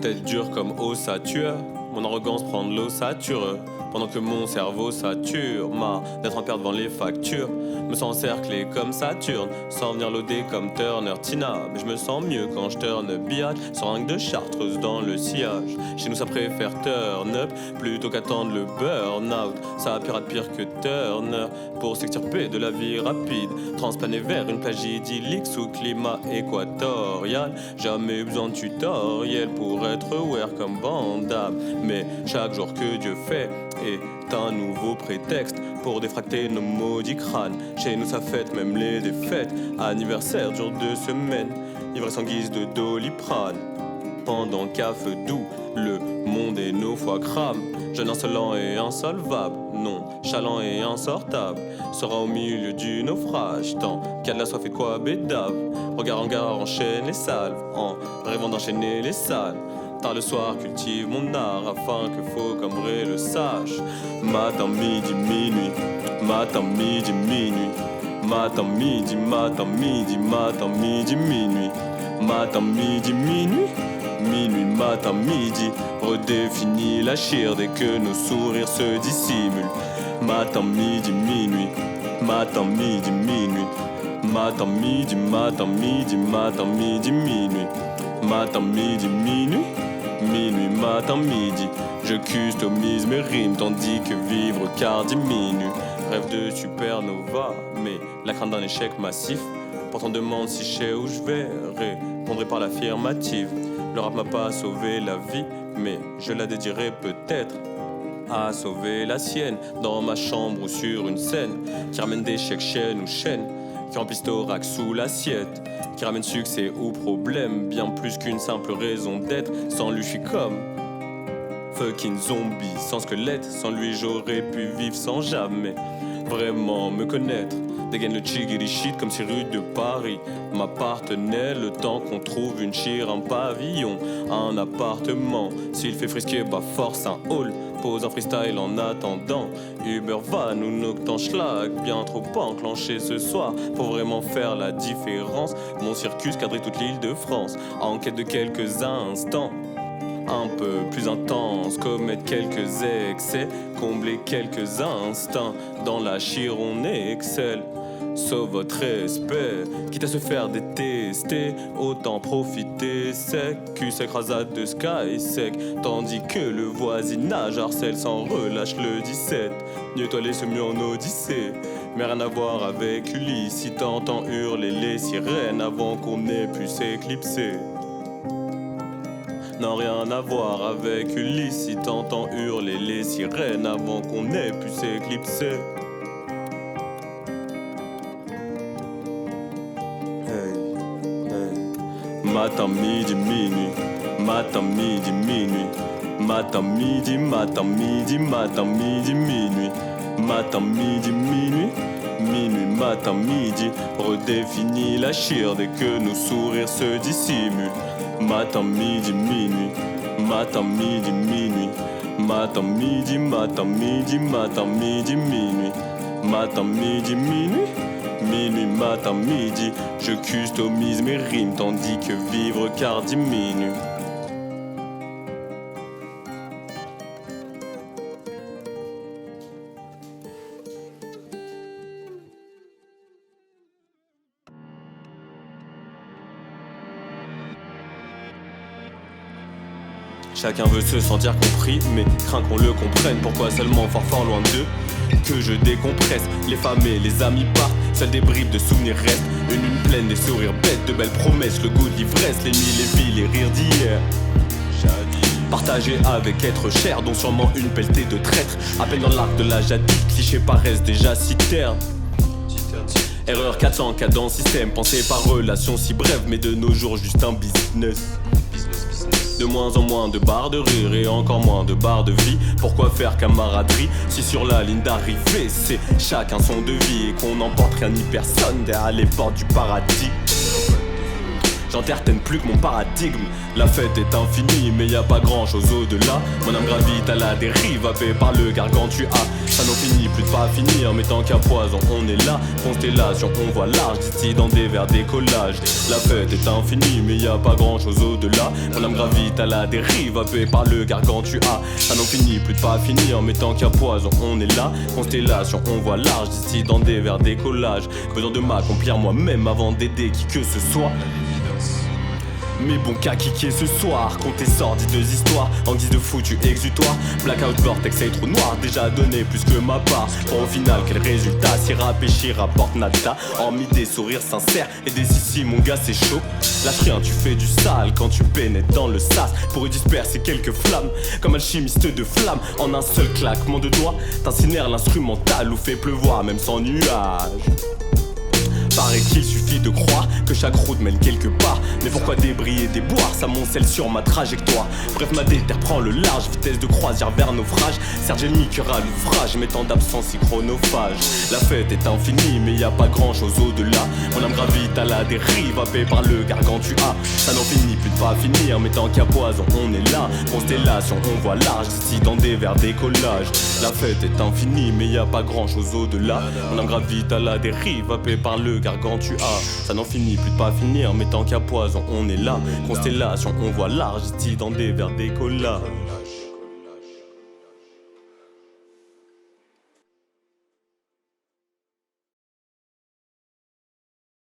Tête dure comme ossature, mon arrogance prend de l'ossature. Pendant que mon cerveau sature, marre d'être en perte devant les factures. Me sens encerclé comme Saturne, sans venir loader comme Turner Tina. Mais je me sens mieux quand je turn billage, seringue de chartreuse dans le sillage. Chez nous ça préfère turn up, plutôt qu'attendre le burn-out. Ça pirate pire que Turner, pour s'extirper de la vie rapide. Transplaner vers une plage idyllique sous climat équatorial. Jamais besoin de tutoriel pour être aware comme Vandame. Mais chaque jour que Dieu fait est un nouveau prétexte pour défracter nos maudits crânes. Chez nous ça fête même les défaites. Anniversaire dure 2 semaines, ivresse en guise de Doliprane. Pendant qu'à feu doux, le monde et nos foies crament. Jeune insolent et insolvable, non, chalant et insortable, sera au milieu du naufrage, tant qu'il y a de la soif et de quoi bédave. Regard en gare enchaîne les salves, en rêvant d'enchaîner les salles. Tard le soir cultive mon art afin que faux comme vrai le sache. Matin, midi, minuit, matin, midi, minuit, matin, midi, matin, midi, matin, midi, minuit, matin, midi, minuit, minuit, matin, midi. Redéfinit la chire dès que nos sourires se dissimulent. Matin, midi, minuit, matin, midi, minuit, matin, midi, matin, midi, matin, midi, minuit, matin, midi, minuit. Minuit, matin, midi, je customise mes rimes tandis que vivre car diminue. Rêve de supernova, mais la crainte d'un échec massif. Pourtant demande si je sais où je vais, répondrai par l'affirmative. Le rap m'a pas sauvé la vie, mais je la dédierai peut-être à sauver la sienne. Dans ma chambre ou sur une scène qui ramène des chèques chaîne ou chaîne, qui remplissent thorax sous l'assiette, qui ramène succès ou problème, bien plus qu'une simple raison d'être. Sans lui je suis comme fucking zombie, sans squelette. Sans lui j'aurais pu vivre sans jamais vraiment me connaître. Dégaine le chiggity shit comme si rue de Paris m'appartenait. Le temps qu'on trouve une chire, un pavillon, un appartement. S'il fait frisquer, bah force un hall. Pose un freestyle en attendant Uber van ou Noctan Schlag. Bien trop enclenché ce soir pour vraiment faire la différence. Mon circus cadrer toute l'île de France en quête de quelques instants un peu plus intense, commettre quelques excès, combler quelques instincts. Dans la chire on excelle, sauf votre respect. Quitte à se faire détester, autant profiter sec. Cul sec, rasade de sky sec. Tandis que le voisinage harcèle sans relâche le 17. Mieux toi laisse mieux en odyssée. Mais rien à voir avec Ulysse. Si t'entends hurler les sirènes avant qu'on ait pu s'éclipser. Non, rien à voir avec Ulysse. Si t'entends hurler les sirènes avant qu'on ait pu s'éclipser. Matin, midi, minuit, matin, midi, minuit, matin, midi, matin, midi, matin, midi, minuit, matin, midi, minuit, minuit, matin, midi. Redéfinit la chire dès que nos sourires se dissimulent. Matin, midi, minuit, matin, midi, minuit, matin, midi, matin, midi, matin, midi, minuit, matin, midi, minuit. Minuit, matin, midi, je customise mes rimes tandis que vivre car diminue. Chacun veut se sentir compris, mais craint qu'on le comprenne. Pourquoi seulement fort loin d'eux que je décompresse? Les femmes et les amis partent, seules des bribes de souvenirs restent. Une lune pleine, des sourires bêtes, de belles promesses, le goût de l'ivresse, les nuits, les vies, les rires d'hier. Partagé avec être cher, dont sûrement une pelletée de traîtres. À peine dans l'arc de la jadis, clichés paraissent déjà si ternes. Erreur 400 cas dans le système, pensée par relation si brève, mais de nos jours juste un business. De moins en moins de barres de rire et encore moins de barres de vie. Pourquoi faire camaraderie si sur la ligne d'arrivée c'est chacun son devis et qu'on n'emporte rien ni personne derrière les portes du paradis? j'entertaine plus que mon paradigme. La fête est infinie, mais y a pas grand chose au-delà. Mon âme gravite à la dérive, happé par le gargantua. Ça n'en finit plus de pas finir, mais tant qu'à poison, on est là. Constellation, on voit large, d'ici dans des verres d'écollage. La fête est infinie, mais y a pas grand chose au-delà. Mon âme gravite à la dérive, happé par le gargantua. Ça n'en finit plus de pas finir, mais tant qu'à poison, on est là. Constellation, on voit large, d'ici dans des verres d'écollage. Besoin de m'accomplir moi-même avant d'aider qui que ce soit. Mais bon qu'à kicker ce soir, compter sordides histoires en guise de foutu exutoire. Blackout vortex et trou noir, déjà donné plus que ma part. Bon au final quel résultat, si rapéchi rapporte nada. Hormis des sourires sincères et des ici mon gars c'est chaud. Lâche rien, tu fais du sale quand tu pénètres dans le sas. Pour y disperser quelques flammes, comme alchimiste de flammes. En un seul claquement de doigts, t'incinères l'instrumental ou fais pleuvoir même sans nuage. Paraît qu'il suffit de croire que chaque route mène quelque part. Mais pourquoi débris et déboire, ça m'oncelle sur ma trajectoire. Bref ma déterre prend le large, vitesse de croisière vers naufrage. Serge et le cœur à l'ouvrage, mais tant d'absence si chronophage. La fête est infinie mais y a pas grand chose au-delà. Mon âme gravite à la dérive, happé par le gargantua. Ça n'en finit plus de pas finir, mais tant qu'à poison on est là. Constellation on voit large, ici dans des verres d'écollage. La fête est infinie mais y a pas grand chose au-delà. Mon âme gravite à la dérive, happé par le gargantua. Ça n'en finit plus de pas finir, mais tant qu'à poison on est là. Constellation on voit large, ici dans des verres d'écollage.